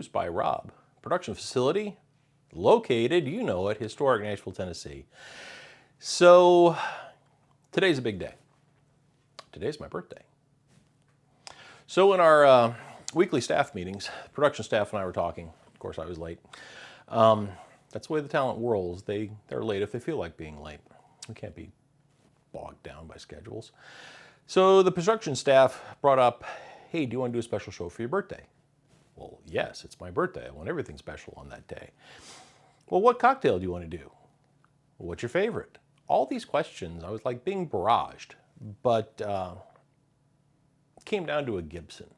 produced by Rob. Production facility located, you know it, historic Nashville, Tennessee. So today's a big day. Today's my birthday. So in our weekly staff meetings, production staff and I were talking. Of course, I was late. That's the way the talent rolls. They're late if they feel like being late. We can't be bogged down by schedules. So the production staff brought up, hey, do you want to do a special show for your birthday? Well, yes, it's my birthday. I want everything special on that day. Well, what cocktail do you want to do? Well, what's your favorite? All these questions, I was like being barraged, but it came down to a Gibson.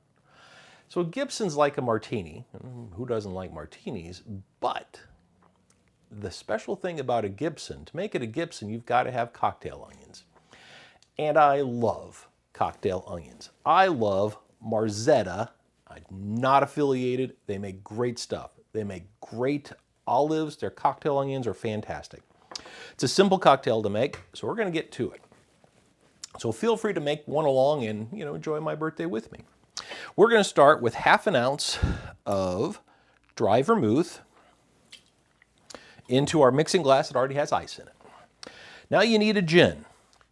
So a Gibson's like a martini. Who doesn't like martinis? But the special thing about a Gibson, to make it a Gibson, you've got to have cocktail onions. And I love cocktail onions. I love Marzetta. I'm not affiliated. They make great stuff. They make great olives. Their cocktail onions are fantastic. It's a simple cocktail to make, so we're going to get to it. So feel free to make one along and enjoy my birthday with me. We're going to start with ½ an ounce of dry vermouth into our mixing glass that already has ice in it. Now you need a gin.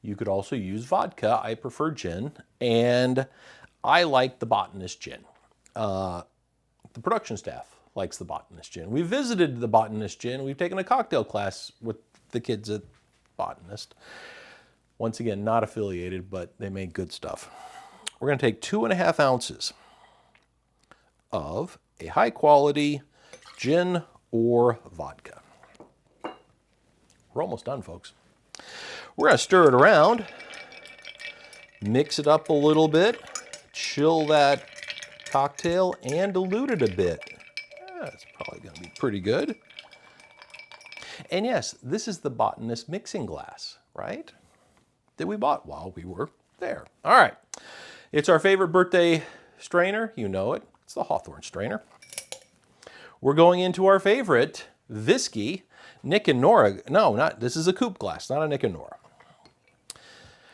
You could also use vodka. I prefer gin, and I like the Botanist gin. The production staff likes the Botanist gin. We visited the Botanist gin. We've taken a cocktail class with the kids at Botanist. Once again, not affiliated, but they make good stuff. We're going to take 2½ ounces of a high quality gin or vodka. We're almost done, folks. We're going to stir it around, mix it up a little bit, chill that cocktail, and dilute it a bit. That's probably going to be pretty good. And yes, this is the Botanist mixing glass, right? That we bought while we were there. All right. It's our favorite birthday strainer. You know it. It's the Hawthorne strainer. We're going into our favorite Whiskey Nick and Nora. No, this is a coupe glass, not a Nick and Nora.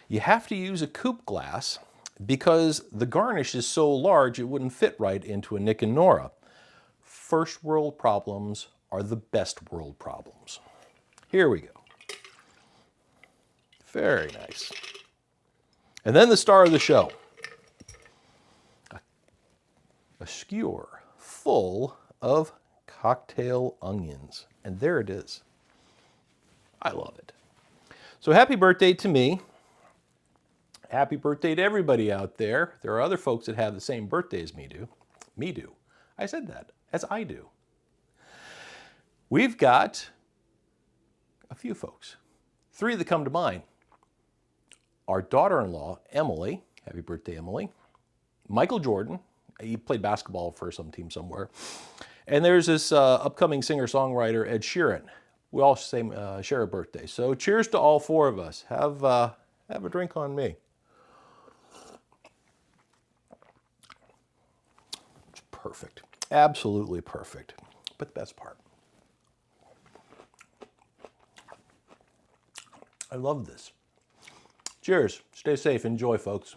You have to use a coupe glass because the garnish is so large it wouldn't fit right into a Nick and Nora. First world problems are the best world problems. Here we go. Very nice. And then the star of the show. A skewer full of cocktail onions. And there it is. I love it. So happy birthday to me. Happy birthday to everybody out there. There are other folks that have the same birthday as me do. I said that, as I do. We've got a few folks. 3 that come to mind. Our daughter-in-law, Emily. Happy birthday, Emily. Michael Jordan. He played basketball for some team somewhere. And there's this upcoming singer-songwriter, Ed Sheeran. We all share a birthday. So cheers to all 4 of us. Have a drink on me. It's perfect. Absolutely perfect. But the best part. I love this. Cheers. Stay safe. Enjoy, folks.